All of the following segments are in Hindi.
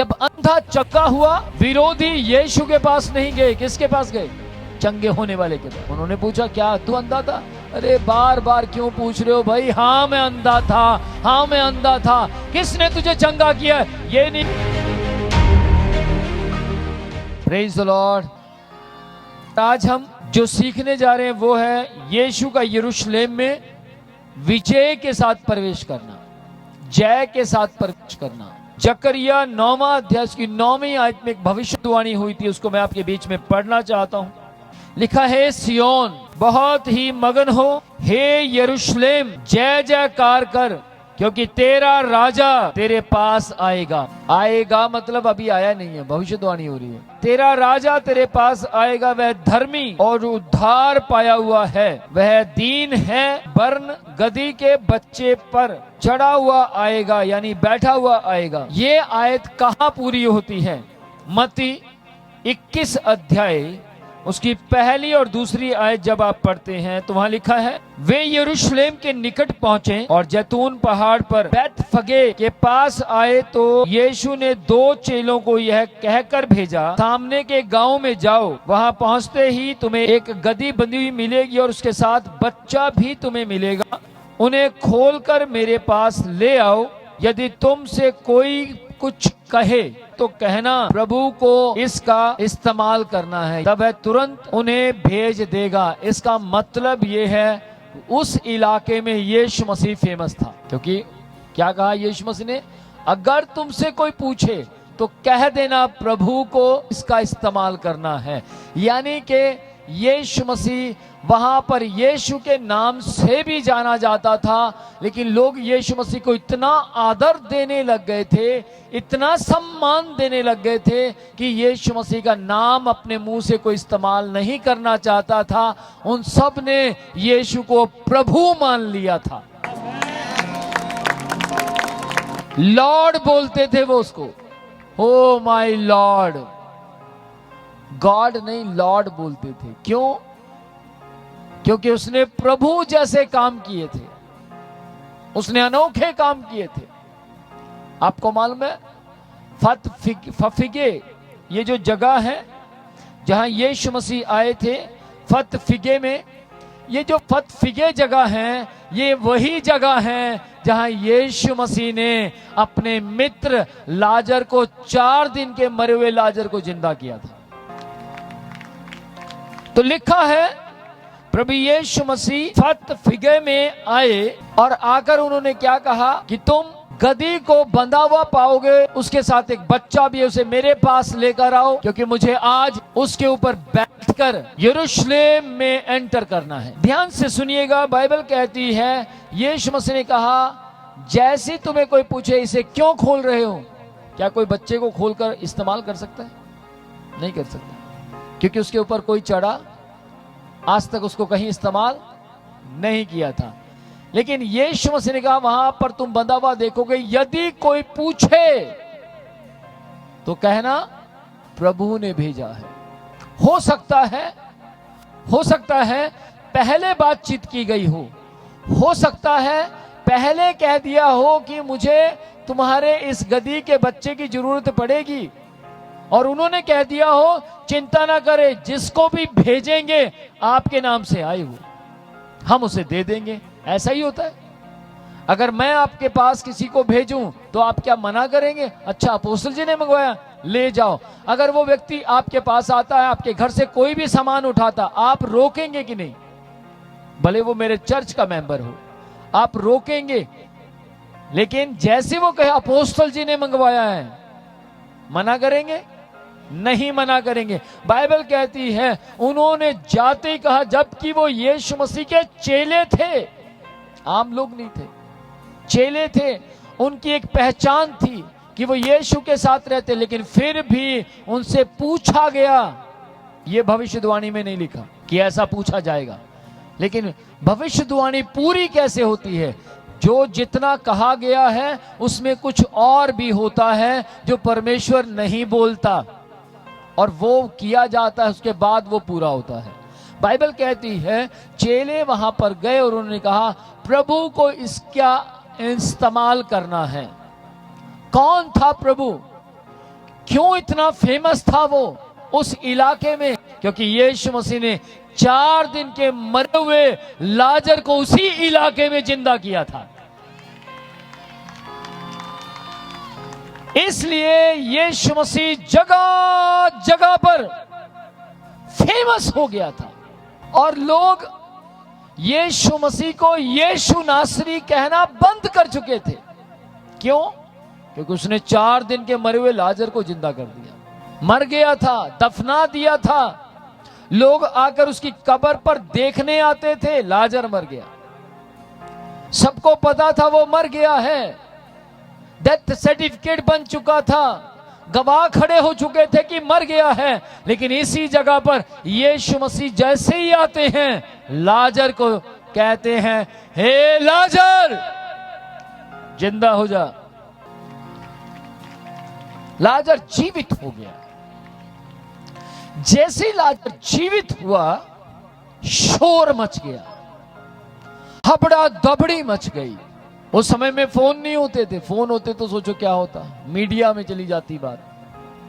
जब अंधा चंगा हुआ, विरोधी यीशु के पास नहीं गए, किसके पास गए? चंगे होने वाले के पास। उन्होंने पूछा क्या तू अंधा था? अरे बार बार क्यों पूछ रहे हो भाई? हाँ मैं अंधा था, हाँ मैं अंधा था। किसने तुझे चंगा किया? ये नहीं। Praise the Lord. आज हम जो सीखने जा रहे हैं वो है यीशु का यरूशलेम में विजय के साथ प्रवेश करना, जय के साथ प्रवेश करना। जकरिया 9वां अध्याय की 9वीं आयत में एक भविष्यवाणी हुई थी, उसको मैं आपके बीच में पढ़ना चाहता हूं। लिखा है, सियोन बहुत ही मगन हो, हे यरूशलेम जय जयकार कर, क्योंकि तेरा राजा तेरे पास आएगा। आएगा मतलब अभी आया नहीं है, भविष्यवाणी हो रही है। तेरा राजा तेरे पास आएगा, वह धर्मी और उद्धार पाया हुआ है, वह दीन है, वर्ण गधी के बच्चे पर चढ़ा हुआ आएगा, यानी बैठा हुआ आएगा। ये आयत कहाँ पूरी होती है? मत्ती 21 अध्याय उसकी पहली और दूसरी आयत जब आप पढ़ते हैं तो वहां लिखा है, वे यरूशलेम के निकट पहुंचे और जैतून पहाड़ पर बैतफगे के पास आए तो यीशु ने 2 चेलों को यह कहकर भेजा, सामने के गांव में जाओ, वहां पहुंचते ही तुम्हें एक गदही बंधी हुई मिलेगी और उसके साथ बच्चा भी तुम्हें मिलेगा। उन्हें खोलकर मेरे पास ले आओ। यदि तुमसे कोई कुछ कहे तो कहना प्रभु को इसका इस्तेमाल करना है, तब वह तुरंत उन्हें भेज देगा। इसका मतलब ये है, उस इलाके में यीशु मसीह फेमस था, क्योंकि क्या कहा यीशु मसीह ने? अगर तुमसे कोई पूछे तो कह देना प्रभु को इसका इस्तेमाल करना है। यानी कि यीशु मसीह वहां पर यीशु के नाम से भी जाना जाता था, लेकिन लोग यीशु मसीह को इतना आदर देने लग गए थे, इतना सम्मान देने लग गए थे कि यीशु मसीह का नाम अपने मुंह से कोई इस्तेमाल नहीं करना चाहता था। उन सब ने यीशु को प्रभु मान लिया था। लॉर्ड बोलते थे वो उसको, ओ माय लॉर्ड। गॉड नहीं, लॉर्ड बोलते थे। क्यों? क्योंकि उसने प्रभु जैसे काम किए थे, उसने अनोखे काम किए थे। आपको मालूम है, फतफिगे ये जो जगह है जहां यीशु मसीह आए थे, फतफिगे में, ये जो फतफिगे जगह है, ये वही जगह है जहां यीशु मसीह ने अपने मित्र लाजर को, 4 दिन के मरे हुए लाजर को जिंदा किया था। तो लिखा है, प्रभु यीशु मसीह फतफिगे में आए और आकर उन्होंने क्या कहा कि तुम गदही को बंधा हुआ पाओगे, उसके साथ एक बच्चा भी है, उसे मेरे पास लेकर आओ, क्योंकि मुझे आज उसके ऊपर बैठकर यरूशलेम में एंटर करना है। ध्यान से सुनिएगा, बाइबल कहती है यीशु मसीह ने कहा, जैसे तुम्हें कोई पूछे इसे क्यों खोल रहे हो? क्या कोई बच्चे को खोलकर इस्तेमाल कर सकता है? नहीं कर सकता, क्योंकि उसके ऊपर कोई चढ़ा आज तक उसको कहीं इस्तेमाल नहीं किया था। लेकिन यीशु मसीह ने कहा, वहां पर तुम बंधा हुआ देखोगे, यदि कोई पूछे तो कहना प्रभु ने भेजा है। हो सकता है पहले बातचीत की गई हो सकता है पहले कह दिया हो कि मुझे तुम्हारे इस गदही के बच्चे की जरूरत पड़ेगी, और उन्होंने कह दिया हो चिंता ना करे, जिसको भी भेजेंगे आपके नाम से आए हो हम उसे दे देंगे। ऐसा ही होता है। अगर मैं आपके पास किसी को भेजूं तो आप क्या मना करेंगे? अच्छा, अपोस्तल जी ने मंगवाया, ले जाओ। अगर वो व्यक्ति आपके पास आता है, आपके घर से कोई भी सामान उठाता, आप रोकेंगे कि नहीं? भले वो मेरे चर्च का मेंबर हो, आप रोकेंगे। लेकिन जैसे वो कहे अपोस्तल जी ने मंगवाया है, मना करेंगे? नहीं मना करेंगे। बाइबल कहती है उन्होंने जाते ही कहा, जबकि वो यीशु मसीह के चेले थे, आम लोग नहीं थे, चेले थे। उनकी एक पहचान थी कि वो यीशु के साथ रहते, लेकिन फिर भी उनसे पूछा गया। ये भविष्यवाणी में नहीं लिखा कि ऐसा पूछा जाएगा, लेकिन भविष्यवाणी पूरी कैसे होती है? जो जितना कहा गया है उसमें कुछ और भी होता है जो परमेश्वर नहीं बोलता, और वो किया जाता है, उसके बाद वो पूरा होता है। बाइबल कहती है चेले वहां पर गए और उन्होंने कहा प्रभु को इसका इस्तेमाल करना है। कौन था प्रभु? क्यों इतना फेमस था वो उस इलाके में? क्योंकि यीशु मसीह ने 4 दिन के मरे हुए लाजर को उसी इलाके में जिंदा किया था। इसलिए यीशु मसीह जगह जगह पर फेमस हो गया था और लोग यीशु मसीह को यीशु नासरी कहना बंद कर चुके थे। क्यों? क्योंकि उसने 4 दिन के मरे हुए लाजर को जिंदा कर दिया। मर गया था, दफना दिया था। लोग आकर उसकी कब्र पर देखने आते थे, लाजर मर गया। सबको पता था वो मर गया है, डेथ सर्टिफिकेट बन चुका था, गवाह खड़े हो चुके थे कि मर गया है। लेकिन इसी जगह पर यीशु मसीह जैसे ही आते हैं, लाजर को कहते हैं, हे लाजर जिंदा हो जा। लाजर जीवित हो गया। जैसे ही लाजर जीवित हुआ, शोर मच गया, हबड़ा दबड़ी मच गई। उस समय में फोन नहीं होते थे, फोन होते तो सोचो क्या होता, मीडिया में चली जाती बात,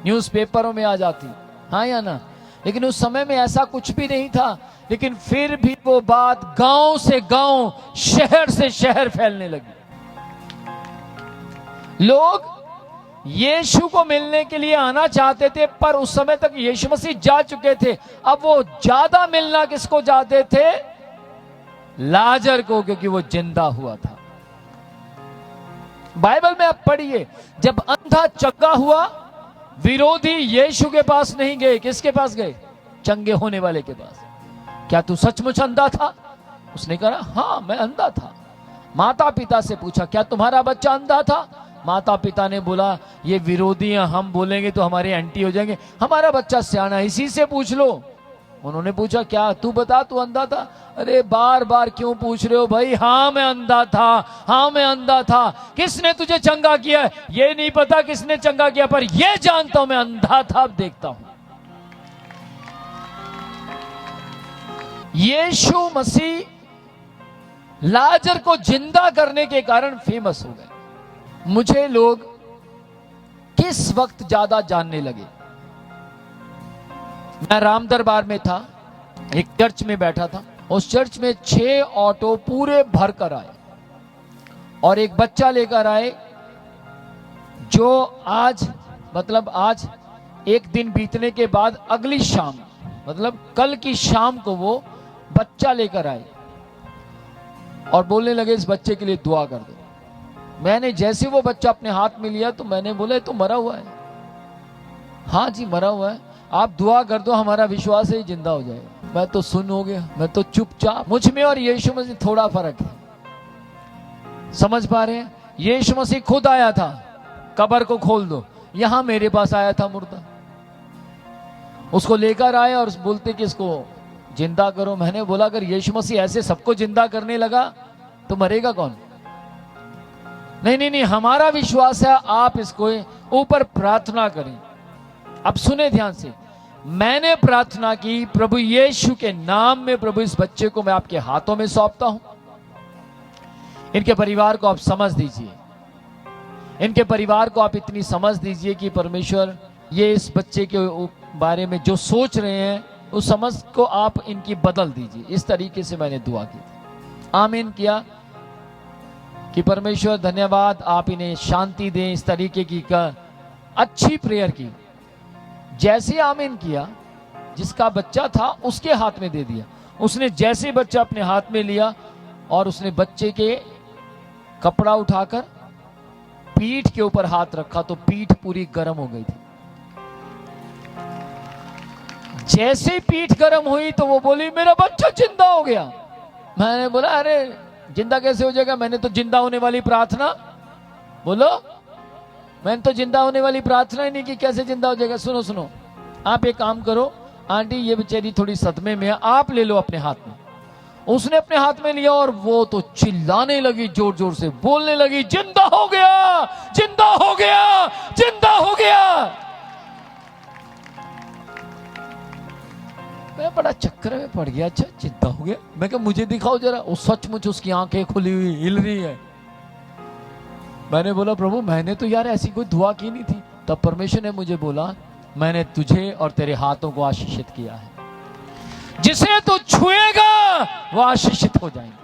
न्यूज़पेपरों में आ जाती, हाँ या ना। लेकिन उस समय में ऐसा कुछ भी नहीं था। लेकिन फिर भी वो बात गांव से गांव, शहर से शहर फैलने लगी। लोग यीशु को मिलने के लिए आना चाहते थे, पर उस समय तक यीशु मसीह जा चुके थे। अब वो ज्यादा मिलना किसको चाहते थे? लाजर को, क्योंकि वो जिंदा हुआ था। बाइबल में आप पढ़िए, जब अंधा चंगा हुआ, विरोधी यीशु के पास नहीं गए, किसके पास गए? चंगे होने वाले के पास। क्या तू सचमुच अंधा था? उसने कहा हाँ मैं अंधा था। माता पिता से पूछा, क्या तुम्हारा बच्चा अंधा था? माता पिता ने बोला, ये विरोधी हैं, हम बोलेंगे तो हमारे एंटी हो जाएंगे, हमारा बच्चा सियाना है, इसी से पूछ लो। उन्होंने पूछा, क्या तू बता तू अंधा था? अरे बार बार क्यों पूछ रहे हो भाई? हाँ मैं अंधा था, हाँ मैं अंधा था। किसने तुझे चंगा किया? ये नहीं पता किसने चंगा किया, पर ये जानता हूं मैं अंधा था, अब देखता हूं। यीशु मसीह लाजर को जिंदा करने के कारण फेमस हो गए। मुझे लोग किस वक्त ज्यादा जानने लगे? मैं राम दरबार में था, एक चर्च में बैठा था। उस चर्च में 6 ऑटो पूरे भर कर आए और एक बच्चा लेकर आए, जो आज आज एक दिन बीतने के बाद अगली शाम, मतलब कल की शाम को वो बच्चा लेकर आए और बोलने लगे इस बच्चे के लिए दुआ कर दो। मैंने जैसे वो बच्चा अपने हाथ में लिया तो मैंने बोला तो मरा हुआ है। हाँ जी मरा हुआ है, आप दुआ कर दो, हमारा विश्वास है जिंदा हो जाएगा। मैं तो सुन हो गया, मैं तो चुपचाप। मुझ में और यीशु मसीह थोड़ा फर्क है, समझ पा रहे हैं? यीशु मसीह खुद आया था, कब्र को खोल दो, यहां मेरे पास आया था मुर्दा, उसको लेकर आए और बोलते कि इसको जिंदा करो। मैंने बोला अगर यीशु मसीह ऐसे सबको जिंदा करने लगा तो मरेगा कौन? नहीं नहीं नहीं, हमारा विश्वास है, आप इसको ऊपर प्रार्थना करें। अब सुने ध्यान से, मैंने प्रार्थना की, प्रभु यीशु के नाम में प्रभु इस बच्चे को मैं आपके हाथों में सौंपता हूं। इनके परिवार को आप समझ दीजिए, इनके परिवार को आप इतनी समझ दीजिए कि परमेश्वर ये इस बच्चे के बारे में जो सोच रहे हैं उस समझ को आप इनकी बदल दीजिए। इस तरीके से मैंने दुआ की थी, आमीन किया कि परमेश्वर धन्यवाद, आप इन्हें शांति दें। इस तरीके की अच्छी प्रेयर की। जैसे आमीन किया, जिसका बच्चा था उसके हाथ में दे दिया। उसने जैसे बच्चा अपने हाथ में लिया और उसने बच्चे के कपड़ा उठाकर पीठ के ऊपर हाथ रखा तो पीठ पूरी गर्म हो गई थी। जैसे पीठ गर्म हुई तो वो बोली मेरा बच्चा जिंदा हो गया। मैंने बोला अरे जिंदा कैसे हो जाएगा? मैंने तो जिंदा होने वाली प्रार्थना, बोलो, मैंने तो जिंदा होने वाली प्रार्थना ही नहीं की, कैसे जिंदा हो जाएगा? सुनो सुनो, आप एक काम करो, आंटी ये बेचारी थोड़ी सदमे में है, आप ले लो अपने हाथ में। उसने अपने हाथ में लिया और वो तो चिल्लाने लगी, जोर जोर से बोलने लगी, जिंदा हो गया, जिंदा हो गया, जिंदा हो गया। मैं बड़ा चक्कर में पड़ गया, अच्छा जिंदा हो गया? मैं कहा मुझे दिखाओ जरा। वो सचमुच उसकी आंखें खुली हुई हिल रही है। मैंने बोला प्रभु मैंने तो यार ऐसी कोई दुआ की नहीं थी। तब परमेश्वर ने मुझे बोला, मैंने तुझे और तेरे हाथों को आशीषित किया है, जिसे तू छुएगा वो आशीषित हो जाएंगे।